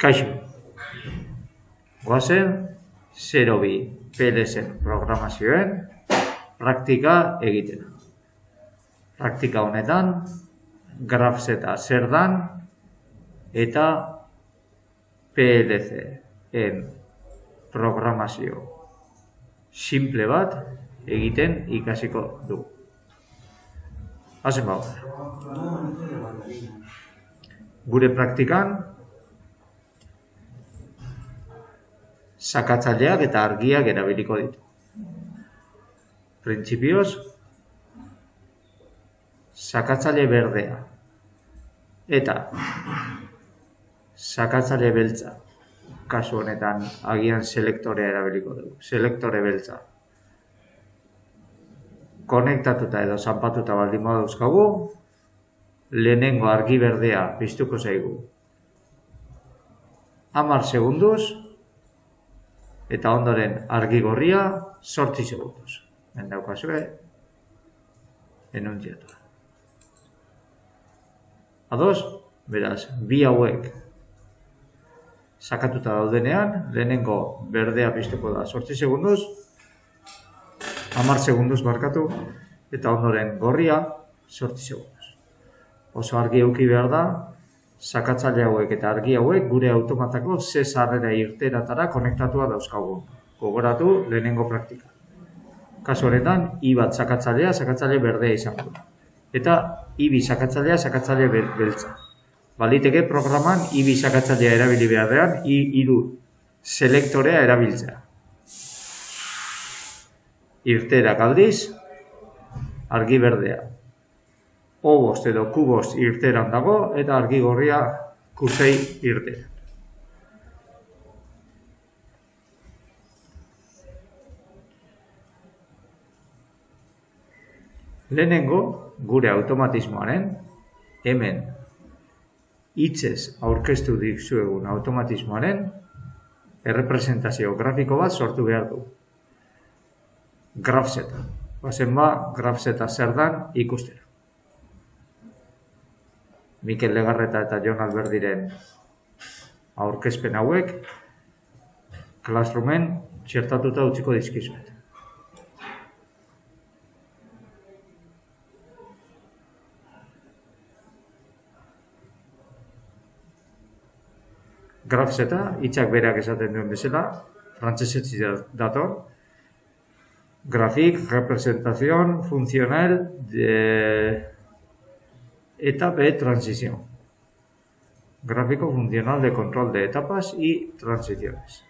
Kaixo, goazen 02 PLS programazioen praktika egiten. Praktika honetan, grafzeta zer dan eta PLC-en programazio simple bat egiten ikasiko du. Hazen bau. Gure praktikan, sakatzaileak eta argiak erabiliko ditu. Printzipioz, sakatzaile berdea eta sakatzaile beltza, kasu honetan agian selektorea erabiliko dugu. Selektore beltza. Konektatuta edo zanpatuta baldin badauzkagu, lehenengo argi berdea piztuko zaigu 10 segunduz, eta ondoren argi gorria 8 segunduz. Daukazue, enuntziatu. Ados, beraz, bi hauek sakatuta daudenean, lehenengo berdea piztuko da 8 segunduz, 10 segunduz barkatu, eta ondoren gorria 8 segunduz. Oso argi eduki behar da, sakatzaile hauek eta argi hauek gure automatako ze sarrera irteratara konektatua dauzkagu. Gogoratu lehenengo praktika. Kasu honetan, I bat sakatzailea, sakatzaile berdea izango da. Eta I bi sakatzailea, sakatzaile beltza. Baliteke programan I bi sakatzailea erabili beharrean, I hiru selektorea erabiltzea. Irteerak aldiz, argi berdea. O5 edo Q5 irteeran dago, eta argi gorria Q6 irteeran. Lehenengo, gure automatismoaren, hemen hitzez aurkeztu dizuegun automatismoaren errepresentazio grafiko bat sortu behar du. Grafzeta. Bazen ba, grafzeta zer dan ikustera. Mikel Legarreta eta Jon Alberdiren aurkezpen hauek Classroomen txertatuta utziko dizkizuet. Grafzeta, hitzak berak esaten duen bezala, frantsesetik dator. Grafik, representación funcional de etapa de transición. Gráfico funcional de control de etapas y transiciones.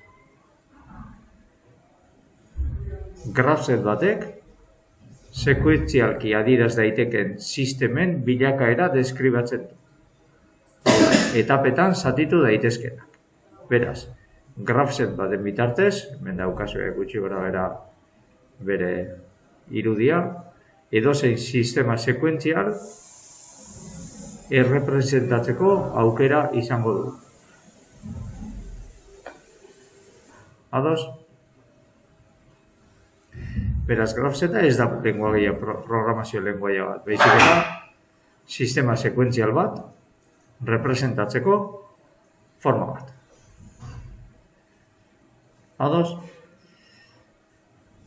Grafzet batek, sekuentzialki adieraz daiteken sistemen bilakaera deskribatzen du. Etapetan zatitu daitezkenak. Beraz, grafzet baten bitartez, hemen daukazue gutxi gorabehera bere irudia, edozein sistema sekuentzial errepresentatzeko aukera izango du. Ados? Beraz, grafzeta ez da lenguaia, programazio lenguaia bat. Baizik eta sistema sekuentzial bat representatzeko forma bat. Ados?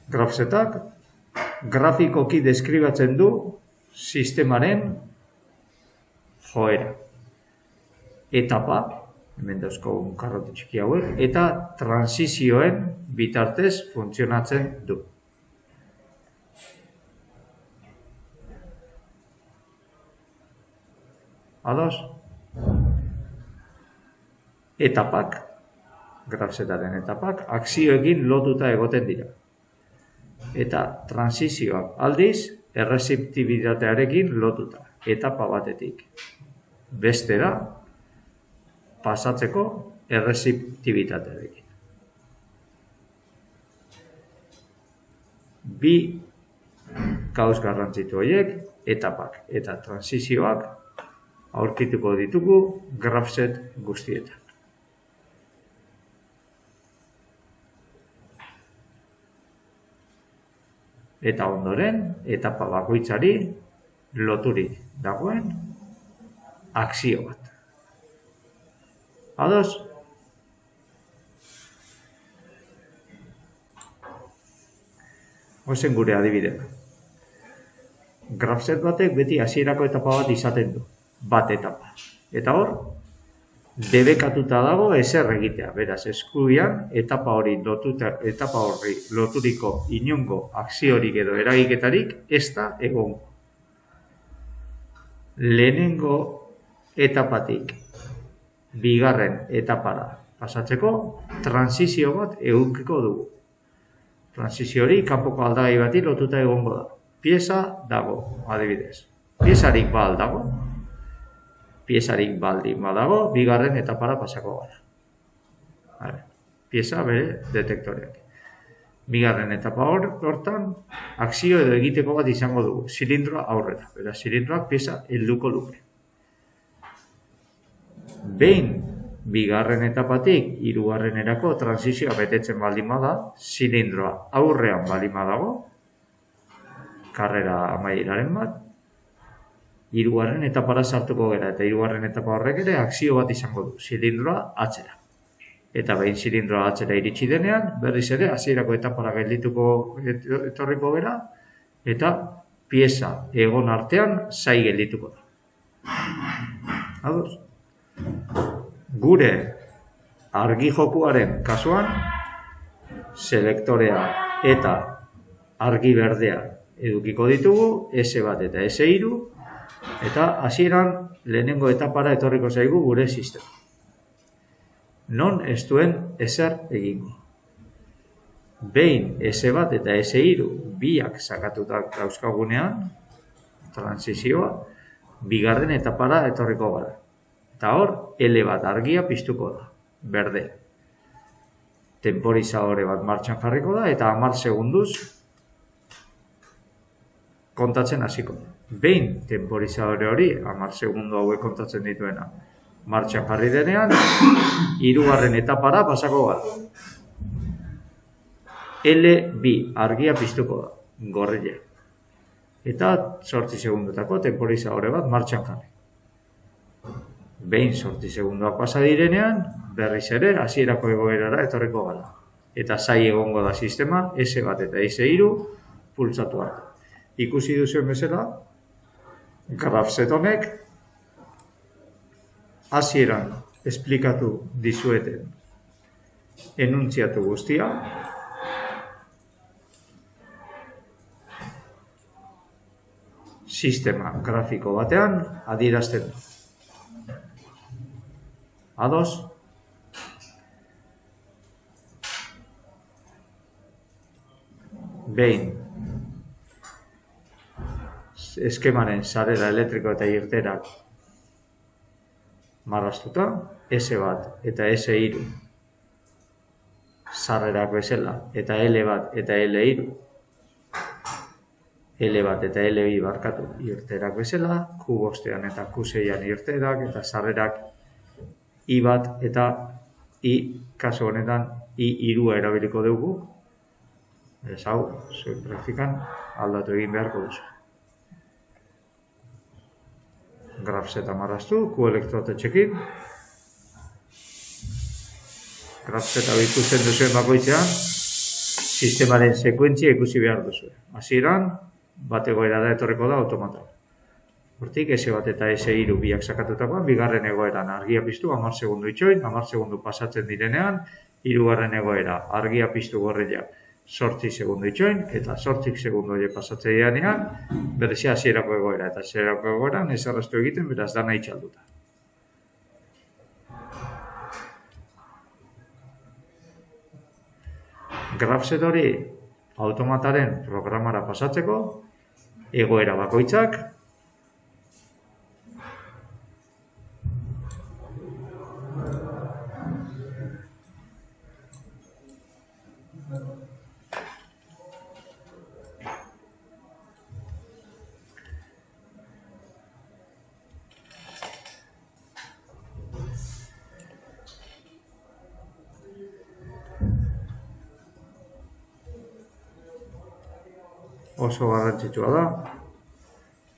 Grafzetak grafikoki deskribatzen du sistemaren joera. Etapa, hemen dauzkogun karrote txiki hauek, eta transizioen bitartez funtzionatzen du. Ados? Etapak, grafzetaren etapak, akzioekin lotuta egoten dira. Eta transizioak aldiz, errezeptibitatearekin lotuta, etapa batetik bestera pasatzeko errezeptibitatearekin. Bi gauz garrantzitu horiek, etapak eta transizioak aurkituko ditugu grafzet guztietan. Eta ondoren, etapa bakoitzari loturik dagoen akzio bat. Ados, Ozen gure adibidea. Grafset batek beti hasierako etapa bat izaten du. Bat etapa. Eta hor, debekatuta dago ezer egitea. Beraz, eskubian etapa horri loturiko inongo akziorik edo eragiketarik ez da egongo. Lehenengo etapatik bigarren etapara pasatzeko transizio bat edukiko dugu. Transizio hori kanpoko aldagai bati lotuta egongo da. Pieza dago, adibidez. Piezarik dago. Piezarik baldin badago, bigarren etapara pasako gara. Pieza bere detektoreak. Bigarren etapa hortan, akzio edo egiteko bat izango dugu. Zilindroa aurrera. Beraz, zilindroak pieza helduko luke. Behin bigarren etapatik hirugarrenerako transizioa betetzen baldin bada, zilindroa aurrean baldin badago, karrera amaieraren bat, hirugarren etapara sartuko gara, eta hirugarren etapa horrek ere akzio bat izango du, zilindroa atzera. Eta behin zilindroa atzera iritsi denean, berriz ere hasierako etapara etorriko gara, eta pieza egon artean zai geldituko da. Ados? Gure argi jokuaren kasuan, selektorea eta argi berdea edukiko ditugu, S1 eta S3, eta hasieran lehenengo etapara etorriko zaigu gure sistema. Non ez duen ezer egingo. Behin S1 eta S3 biak sakatuta dauzkagunean, transizioa, bigarren etapara etorriko gara. Eta hor, L bat argia piztuko da, berde. Temporizadore bat martxan jarriko da, eta 10 segunduz kontatzen hasiko da. Behin temporizadore hori, 10 segundu hauek kontatzen dituena, martxan jarri denean, hirugarren etapara pasako gara. L2 argia piztuko da, gorrila. Eta 8 segundutako temporizadore bat martxan jarri. Behin 8 segunduak pasa direnean, berriz ere hasierako egoerara etorriko gara. Eta zai egongo da sistema, S1 eta S3 pulsatu arte. Ikusi duzuen bezala, Grafset honek hasieran esplikatu dizueten enuntziatu guztia, sistema grafiko batean adierazten du. Ados? Behin eskemaren sarera elektriko eta irterak marraztuta, S1 eta S3 sarrerak bezala, eta L1 eta L3 L1 eta L2 barkatu irterak bezala, Q5 eta Q6 irterak eta sarrerak I1 eta I, kasu honetan, I3 erabiliko dugu. Ez hau, zuen praktikan aldatu egin beharko duzu. Grafset marraztu, Q elektrotetxekin. Grafset ikusten duzuen bakoitzean, sistemaren sekuentzia ikusi behar duzu. Hasieran, bat egoerara etorriko da automata. Hortik, S1 eta S3 biak sakatutakoan, bigarren egoeran argia piztu, 10 segundu itxoin, 10 segundu pasatzen direnean, hirugarren egoera argia piztu gorrela 8 segundu itxoin, eta 8 segundu hori pasatzen direnean, berezia hasierako egoera, eta hasierako egoeran ez arrastu egiten, beraz dana itxalduta. Grafset hori automataren programara pasatzeko, egoera bakoitzak, oso garrantzitsua da,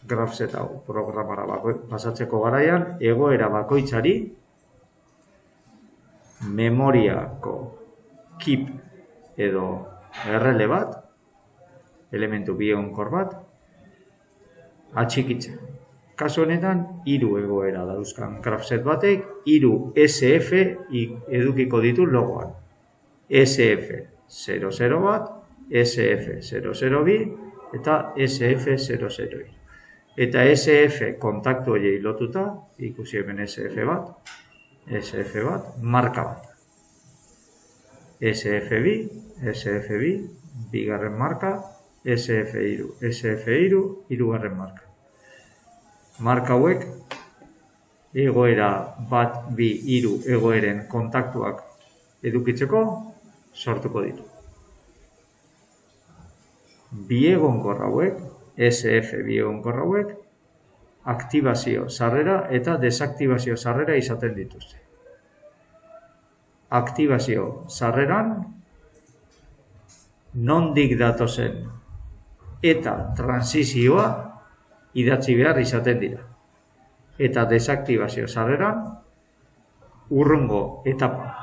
Grafset hau programara pasatzeko garaian, egoera bakoitzari memoriako keep edo RL bat elementu biegonkor bat, atxikitzen. Kasu honetan, 3 egoera dauzkan grafset batek, 3 SF edukiko ditu logoan. SF00 bat, SF002 eta SF003. Eta SF kontaktu horiei lotuta, ikusi hemen SF bat, marka bat. SF2, bigarren marka, SF3, hirugarren marka. Marka hauek, egoera bat, 2, 3 egoeren kontaktuak edukitzeko sortuko ditu. Biegonkor hauek, SF biegonkor hauek, aktibazio sarrera eta desaktibazio sarrera izaten dituzte. Aktibazio sarreran, nondik datozen eta transizioa idatzi behar izaten dira. Eta desaktibazio sarreran, urrungo etapa.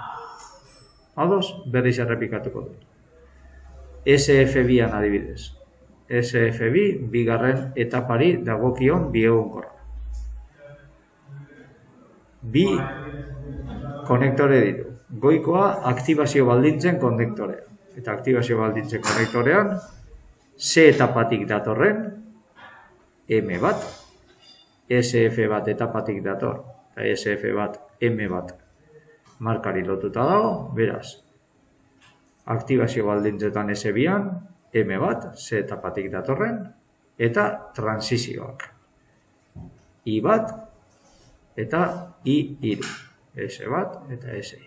Ados, berriz errepikatuko dut. SF2an adibidez. SF2, bigarren etapari dagokion biegonkorra. Bi konektore ditu. Goikoa aktibazio baldintzen konektorea. Eta aktibazio baldintzen konektorean, C etapatik datorren, M bat, SF bat etapatik dator, eta SF bat, M bat markari lotuta dago, beraz. Aktibazio baldintzetan S2an, M bat, C etapatik datorren, eta transizioak. I bat, eta I3. S bat, eta S3.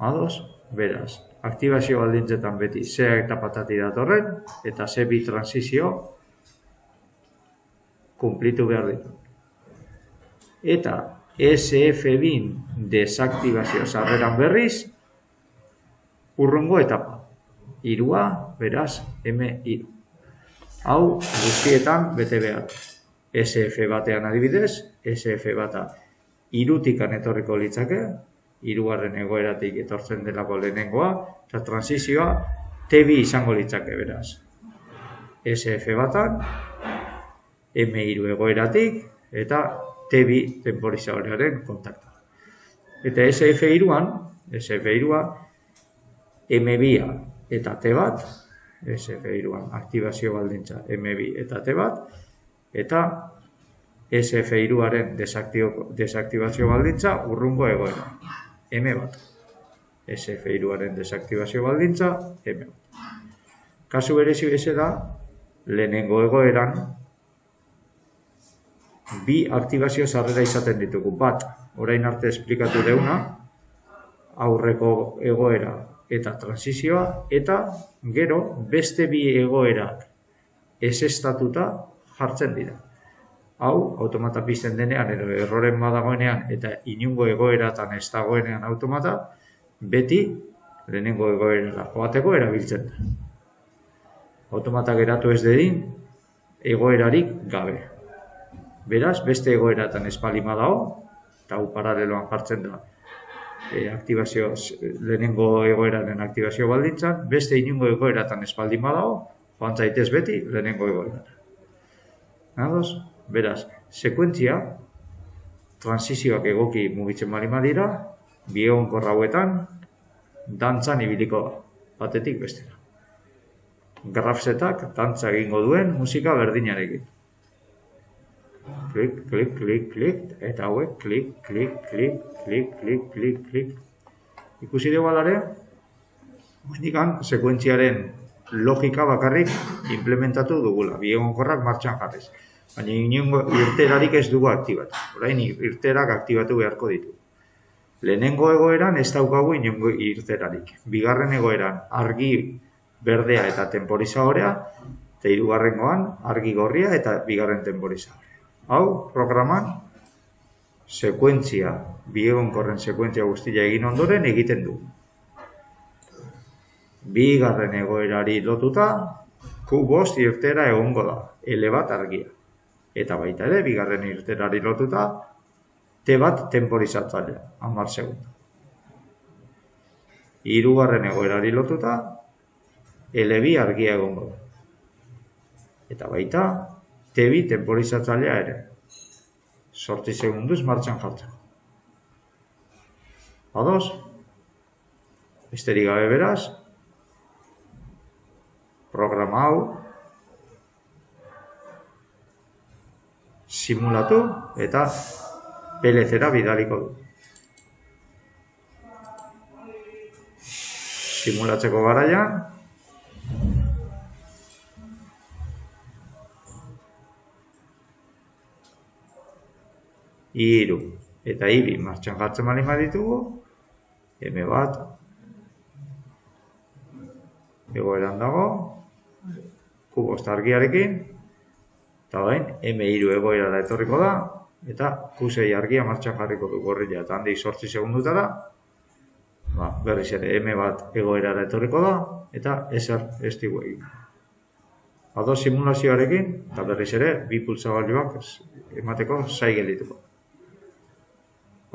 Ados, beraz, aktibazio baldintzetan beti C etapatatik datorren, eta C2 transizio kumplitu behar ditu. Eta SF2 desaktibazio sarreran berriz, urrungo etapa. Irua, beraz, M3. Hau guztietan bete behar. SF batean adibidez, SF bata 3tikan etorriko litzake, 3garren egoeratik etortzen delako lehenengoa, eta transizioa T2 izango litzake beraz. SF batan, M3 egoeratik, eta T2 temporizadorearen kontakta. Eta SF3an, M2a eta T1, SF3an aktibazio baldintza M2 eta T1, eta SF3aren desaktibazio baldintza urrungo egoera, M1. SF3aren desaktibazio baldintza, M1. Kasu berezi bezala, lehenengo egoeran, bi aktibazio sarrera izaten ditugu. Bat, orain arte esplikatu deuna, aurreko egoera eta transizioa, eta gero beste bi egoerak ezestatuta jartzen dira. Hau, automata pizten denean, edo erroren badagoenean, eta inungo egoeratan ez dagoenean automata, beti lehenengo egoerara joateko erabiltzen da. Automata geratu ez dedin, egoerarik gabe. Beraz, beste egoeratan espalima dago, eta hau paraleloan jartzen da lehenengo egoeraren aktibazio baldintzan, beste inungo egoeratan espaldima dago, joan zaitez beti lehenengo egoeratan. Ados? Beraz, sekuentzia, transizioak egoki mugitzen bali dira, biegonkor hauetan, dantzan ibiliko batetik bestera. Grafsetak dantza egingo duen musika berdinarekin. Klik, klik, klik, klik, eta hauek, klik, klik, klik, klik, klik, klik, klik. Ikusi dugu alare, indikan sekuentziaren logika bakarrik implementatu dugula, biegonkorrak martxan jarriz. Baina inongo irterarik ez dugu aktibatu. Orain irterak aktibatu beharko ditu. Lehenengo egoeran ez daukagu inongo irterarik. Bigarren egoeran argi berdea eta temporizadorea, eta hirugarrengoan argi gorria eta bigarren temporizadorea. Hau, programan, biegonkorren sekuentzia guztia egin ondoren egiten du. Bigarren egoerari lotuta, Q5 irtera egongo da, L bat argia. Eta baita ere, bigarren irterari lotuta, T1 temporizatzailea, 10 segundo. Hirugarren egoerari lotuta, L2 argia egongo da. Eta baita, T2 temporizatzailea ere. 8 segunduz martxan jartzeko. Ados? Besterik gabe beraz, programa hau simulatu eta PLC-ra bidaliko du. Simulatzeko garaian, I3 eta I2 martxan jartzen baldin baditugu, M1 egoeran dago, Q5 argiarekin, eta orain M3 egoerara etorriko da, eta Q6 argia martxan jarriko du gorrila, eta handik 8 segundutara, berriz ere M1 egoerara etorriko da, eta ezer ez digu egin. Ados simulazioarekin, eta berriz ere, bi pulsagailuak emateko zai geldituko.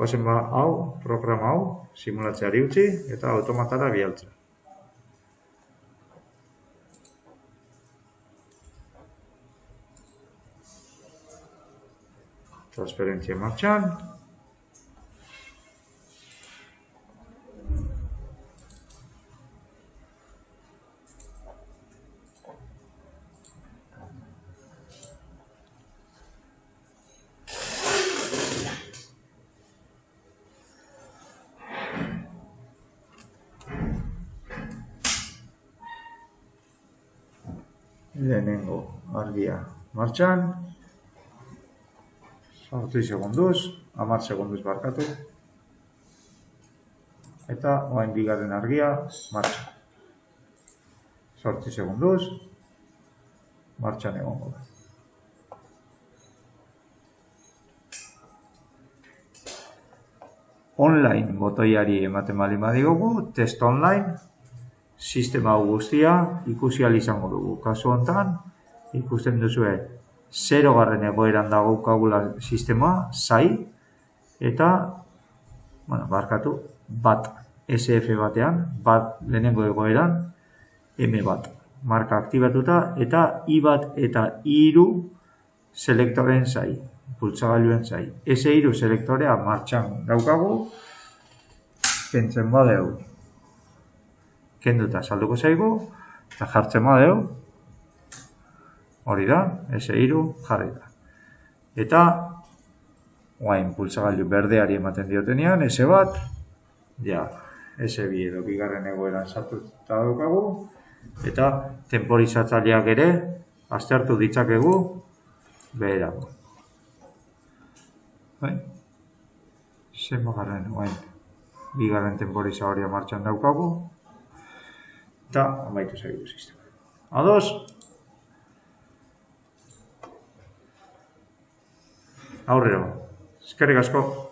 Goazen programa hau, simulatzeari utzi, eta automatara bialtzea. Transferentzia martxan. Lehenengo argia martxan. 8 segunduz, 10 segunduz barkatu. Eta orain bigarren argia martxan. 8 segunduz, martxan egongo da. Online botoiari ematen baldin badiogu, test online, sistema guztia ikusi ahal izango dugu. Kasu honetan, ikusten duzue 0. egoeran dagoukagula sistema, zai, eta, barkatu, bat SF batean, bat lehenengo egoeran, M1 marka aktibatuta, eta I1 eta I3 selektoren zai, pultsagailuen zai. S3 selektorea martxan daukagu, kentzen badeu, kenduta salduko zaigu, eta jartzen badeu, hori da, S3 jarri da. Eta, orain pultsagailu berdeari ematen diotenean, S1, ja, S2 edo bigarren egoeran sartuta daukagu, eta temporizatzaileak ere aztertu ditzakegu beherago. Zenbagarren, bigarren temporizadora martxan daukagu, eta amaitu zaigu sistema. Ados? Aurrera. Eskerrik asko.